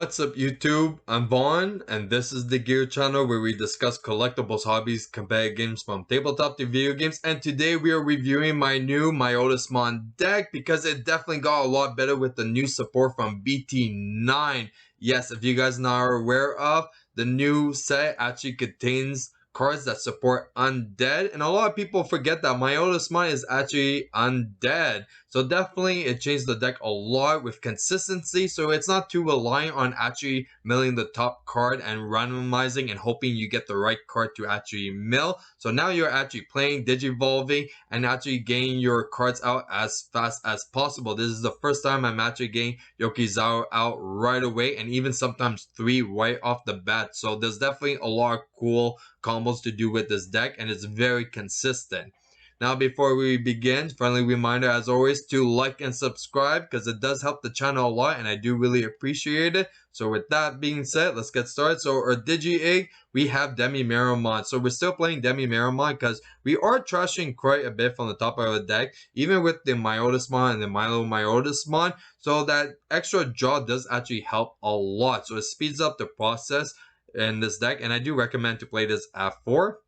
What's up YouTube? I'm Vaughn and this is the Gear channel where we discuss collectibles, hobbies, competitive games from tabletop to video games, and today we are reviewing my new Myotismon deck because it definitely got a lot better with the new support from BT9. Yes, if you guys are aware of, the new set actually contains cards that support Undead, and a lot of people forget that Myotismon is actually Undead. So definitely it changed the deck a lot with consistency, so it's not too reliant on actually milling the top card and randomizing and hoping you get the right card to actually mill. So now you're actually playing, digivolving, and actually getting your cards out as fast as possible. This is the first time I'm actually getting Yokizawa out right away, and even sometimes 3 right off the bat. So there's definitely a lot of cool combos to do with this deck, and it's very consistent. Now, before we begin, friendly reminder as always to like and subscribe because it does help the channel a lot and I do really appreciate it. So with that being said, let's get started. So our Digi Egg, we have Malomyotismon. So we're still playing Malomyotismon because we are trashing quite a bit from the top of the deck, even with the Myotismon and the Malomyotismon. So that extra draw does actually help a lot. So it speeds up the process in this deck, and I do recommend to play this at 4.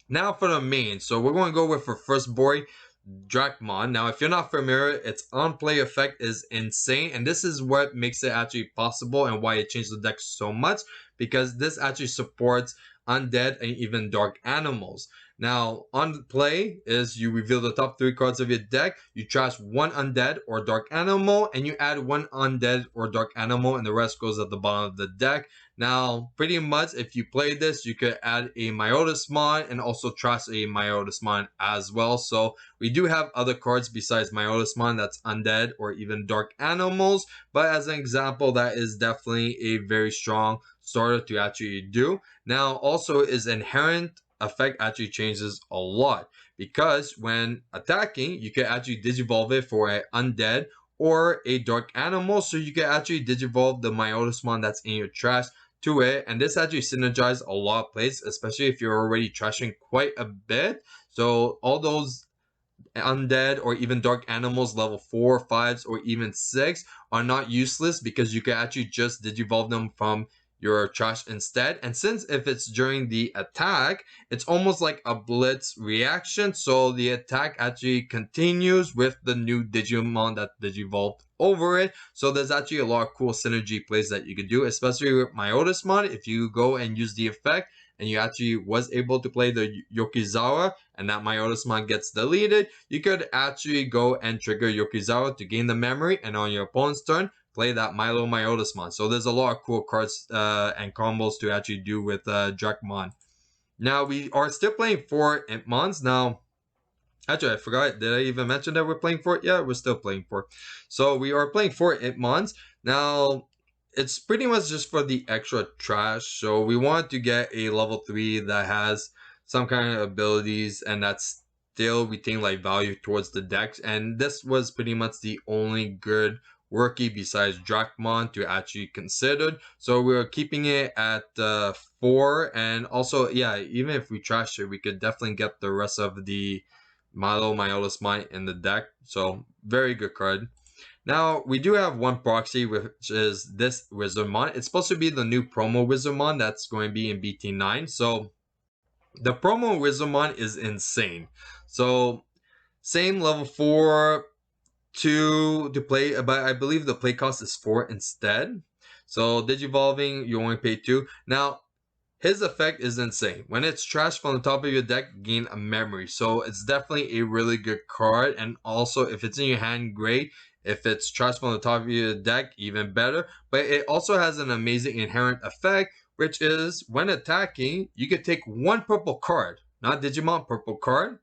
Now for the main. So we're going to go with our first boy, Digimon. Now, if you're not familiar, its on-play effect is insane, and this is what makes it actually possible and why it changed the deck so much, because this actually supports undead and even dark animals. Now, on play is you reveal the top 3 cards of your deck, you trash 1 undead or dark animal, and you add 1 undead or dark animal, and the rest goes at the bottom of the deck. Now, pretty much, if you play this, you could add a Myotismon and also trash a Myotismon as well. So we do have other cards besides Myotismon that's undead or even dark animals, but as an example, that is definitely a very strong starter to actually do. Now, also is inherent effect actually changes a lot because when attacking, you can actually digivolve it for an undead or a dark animal, so you can actually digivolve the Myotismon that's in your trash to it, and this actually synergizes a lot of plays, especially if you're already trashing quite a bit. So all those undead or even dark animals level 4, 5s, or even 6 are not useless because you can actually just digivolve them from your trash instead. And since if it's during the attack, it's almost like a blitz reaction, so the attack actually continues with the new Digimon that digivolved over it. So there's actually a lot of cool synergy plays that you can do, especially with Myotismon. If you go and use the effect and you actually was able to play the Yokizawa and that Myotismon gets deleted, you could actually go and trigger Yokizawa to gain the memory, and on your opponent's turn, play that Malomyotismon. So there's a lot of cool cards and combos to actually do with Drakmon. Now we are still playing 4 Impmons. Now, actually, I forgot. Did I even mention that we're playing 4? Yeah, we're still playing 4. So we are playing 4 Impmons. Now, it's pretty much just for the extra trash. So we want to get a level 3 that has some kind of abilities and that's still retain like value towards the decks. And this was pretty much the only good worky besides Drakmon to actually consider. So we're keeping it at 4. And also, yeah, even if we trash it, we could definitely get the rest of the Malomyotismon in the deck. So very good card. Now, we do have one proxy, which is this Wizardmon. It's supposed to be the new Promo Wizardmon that's going to be in BT9. So, the Promo Wizardmon is insane. So, same level 4, 2 to play, but I believe the play cost is 4 instead. So, Digivolving, you only pay 2. Now, his effect is insane. When it's trashed from the top of your deck, gain a memory. So it's definitely a really good card. And also, if it's in your hand, great. If it's trashed from the top of your deck, even better. But it also has an amazing inherent effect, which is when attacking, you can take 1 purple card, not Digimon, purple card,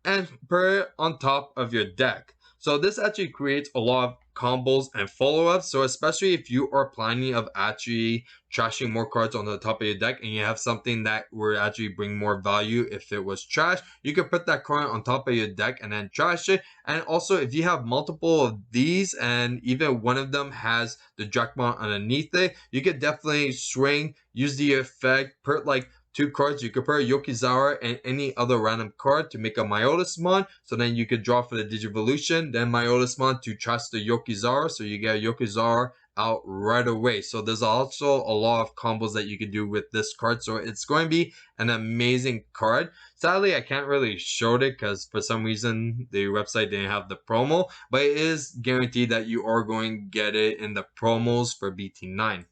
and put it on top of your deck. So this actually creates a lot of combos and follow-ups. So especially if you are planning of actually trashing more cards on the top of your deck and you have something that would actually bring more value if it was trash, you could put that card on top of your deck and then trash it. And also if you have multiple of these and even one of them has the Drakmon underneath it, you could definitely swing, use the effect, put like 2 cards. You could pair Yokizawa and any other random card to make a Myotismon. So then you could draw for the Digivolution, then Myotismon to trust the Yokizawa. So you get Yokizawa out right away. So there's also a lot of combos that you can do with this card. So it's going to be an amazing card. Sadly, I can't really show it because for some reason the website didn't have the promo, but it is guaranteed that you are going to get it in the promos for BT9.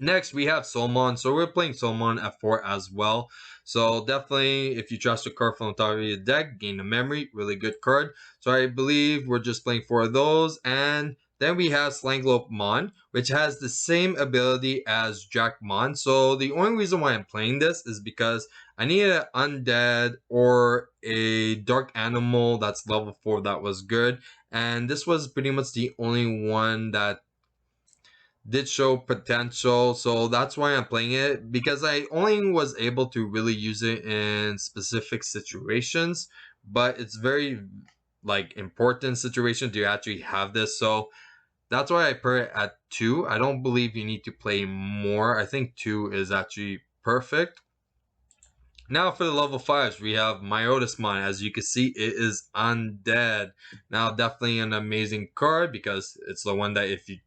Next, we have Solmon. So we're playing Solmon at 4 as well. So definitely, if you trust a card from the top of your deck, gain a memory. Really good card. So I believe we're just playing 4 of those. And then we have Slangloapmon, which has the same ability as Jackmon. So the only reason why I'm playing this is because I need an Undead or a Dark Animal that's level 4 that was good. And this was pretty much the only one that did show potential, so that's why I'm playing it, because I only was able to really use it in specific situations, but it's very like important situation to actually have this, so that's why I put it at 2. I don't believe you need to play more. I think 2 is actually perfect. Now for the level 5s, we have Myotismon. As you can see, it is Undead. Now definitely an amazing card because it's the one that if you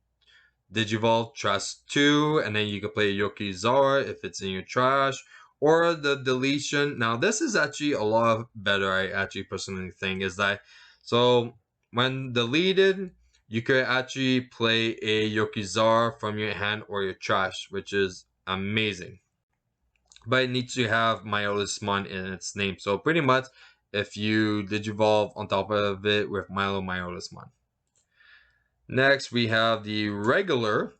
Digivolve Trash 2, and then you can play Yokizara if it's in your trash, or the deletion. Now, this is actually a lot better, I actually personally think, is that so when deleted, you could actually play a Yokizara from your hand or your trash, which is amazing. But it needs to have Myotismon in its name. So pretty much, if you Digivolve on top of it with Malomyotismon. Next, we have the regular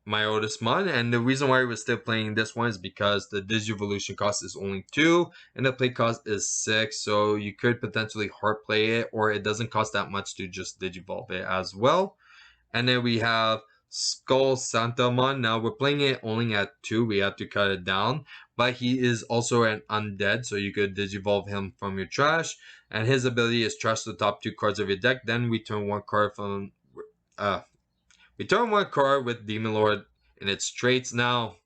Myotismon, and the reason why we're still playing this one is because the Digivolution cost is only 2 and the play cost is 6, so you could potentially hard play it, or it doesn't cost that much to just Digivolve it as well. And then we have Skull Santamon. Now we're playing it only at 2, we have to cut it down, but he is also an Undead, so you could Digivolve him from your trash, and his ability is trash the top 2 cards of your deck, then return 1 card from return 1 card with Demon Lord in its traits. Now,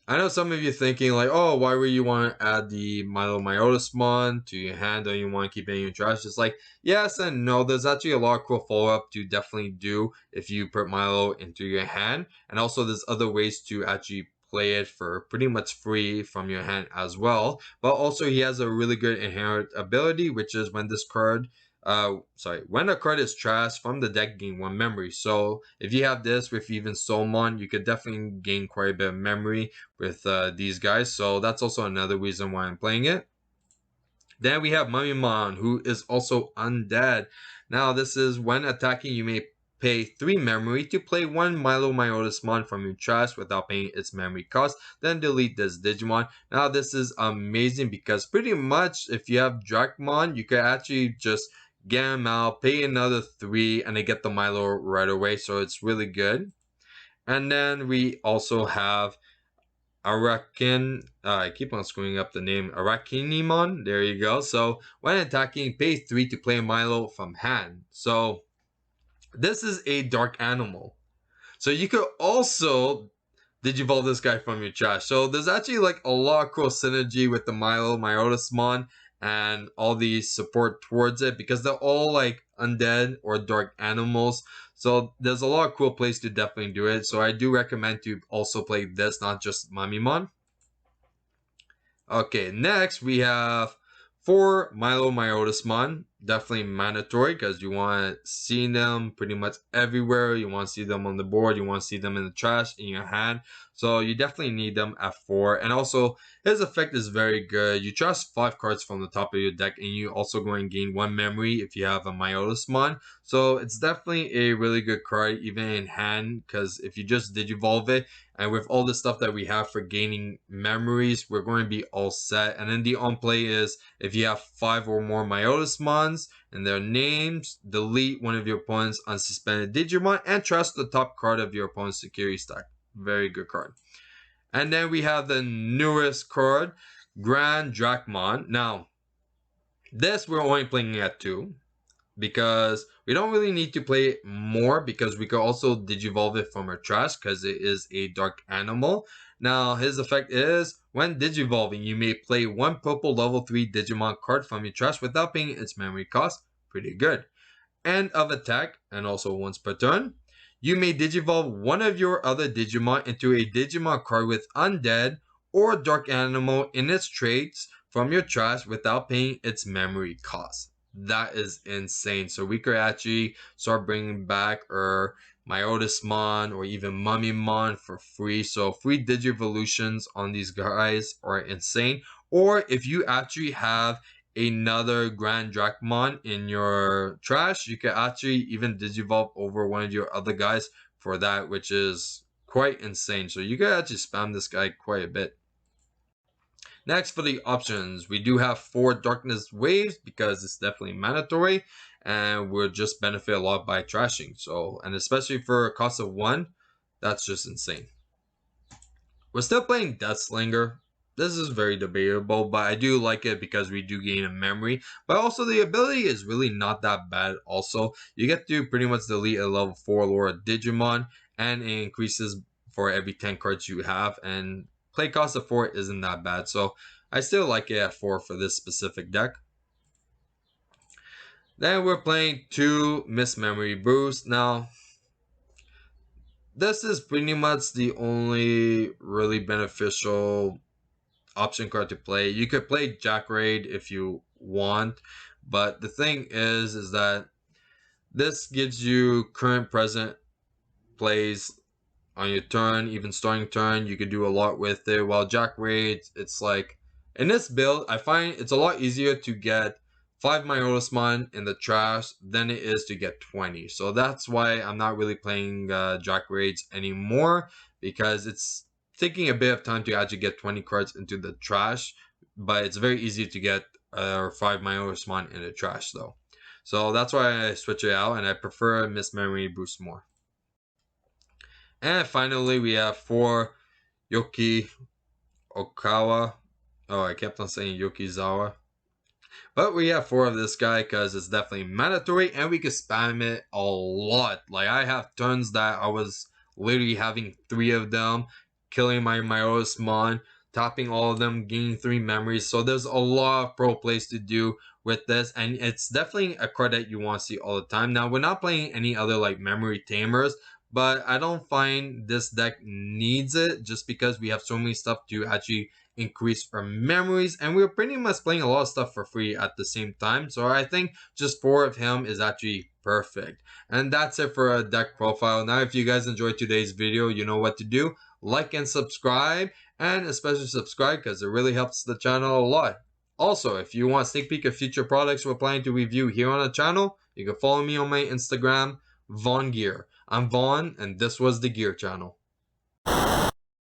I know some of you thinking like, oh, why would you want to add the Malomyotismon to your hand? Don't you want to keep it in your trash? It's like, yes and no. There's actually a lot of cool follow-up to definitely do if you put Milo into your hand. And also there's other ways to actually play it for pretty much free from your hand as well. But also he has a really good inherent ability, which is when this card when a card is trashed from the deck, gain 1 memory. So if you have this with even Solmon, you could definitely gain quite a bit of memory with these guys. So that's also another reason why I'm playing it. Then we have Mummymon, who is also Undead. Now this is when attacking, you may pay 3 memory to play 1 Malomyotismon from your trash without paying its memory cost. Then delete this Digimon. Now this is amazing because pretty much if you have Drakmon, you can actually just get him out, pay another 3, and they get the Milo right away. So it's really good. And then we also have I keep on screwing up the name. Arakinimon. There you go. So when attacking, pay 3 to play Milo from hand. So this is a dark animal. So you could also Digivolve this guy from your trash. So there's actually like a lot of cool synergy with the Myotismon and all the support towards it because they're all like undead or dark animals. So there's a lot of cool plays to definitely do it. So I do recommend to also play this, not just Mummymon. Okay, next we have 4 Malomyotismon. Definitely mandatory because you want to see them pretty much everywhere. You want to see them on the board. You want to see them in the trash, in your hand. So you definitely need them at 4. And also, his effect is very good. You trust 5 cards from the top of your deck, and you also go and gain 1 memory if you have a Myotismon. So it's definitely a really good card, even in hand, because if you just Digivolve it, and with all the stuff that we have for gaining memories, we're going to be all set. And then the on play is if you have 5 or more Myotismons and their names, delete one of your opponent's unsuspended Digimon and trust the top card of your opponent's security stack. Very good card. And then we have the newest card, Grand Drakmon. Now, this we're only playing at 2. Because we don't really need to play it more because we could also Digivolve it from our trash because it is a dark animal. Now his effect is when Digivolving you may play 1 purple level 3 Digimon card from your trash without paying its memory cost. Pretty good. end of attack, and also once per turn, you may digivolve one of your other Digimon into a Digimon card with Undead or Dark Animal in its traits from your trash without paying its memory cost. That is insane. So we could actually start bringing back our Myotismon or even Mummymon for free. So free Digivolutions on these guys are insane. Or if you actually have another Grand Drachmon in your trash, you can actually even Digivolve over one of your other guys for that, which is quite insane. So you can actually spam this guy quite a bit. Next, for the options, we do have 4 Darkness Waves because it's definitely mandatory and will just benefit a lot by trashing. So, and especially for a cost of 1, that's just insane. We're still playing Deathslinger. This is very debatable, but I do like it because we do gain a memory. But also the ability is really not that bad also. You get to pretty much delete a level 4 Laura Digimon, and it increases for every 10 cards you have. And play cost of 4 isn't that bad. So I still like it at 4 for this specific deck. Then we're playing 2 Miss Memory Boost. Now, this is pretty much the only really beneficial option card to play. You could play Jack Raid if you want, but the thing is that this gives you current present plays on your turn, even starting turn. You could do a lot with it. While Jack Raid, it's like in this build, I find it's a lot easier to get 5 Myotismon in the trash than it is to get 20. So that's why I'm not really playing Jack Raids anymore, because it's taking a bit of time to actually get 20 cards into the trash, but it's very easy to get 5 Myotismon in the trash though. So that's why I switch it out, and I prefer Miss Memory Boost more. And finally, we have 4 Yoki Okawa. Oh, I kept on saying Yokizawa. But we have 4 of this guy because it's definitely mandatory and we can spam it a lot. Like, I have turns that I was literally having 3 of them, killing my Myotismon, topping all of them, gaining 3 memories. So there's a lot of pro plays to do with this, and it's definitely a card that you want to see all the time. Now, we're not playing any other like memory tamers, but I don't find this deck needs it just because we have so many stuff to actually increase our memories, and we're pretty much playing a lot of stuff for free at the same time. So I think just 4 of him is actually perfect. And that's it for a deck profile. Now, if you guys enjoyed today's video, you know what to do. Like and subscribe, and especially subscribe because it really helps the channel a lot. Also, if you want a sneak peek of future products we're planning to review here on the channel, you can follow me on my Instagram, VaughnGear. I'm Vaughn, and this was the Gear Channel.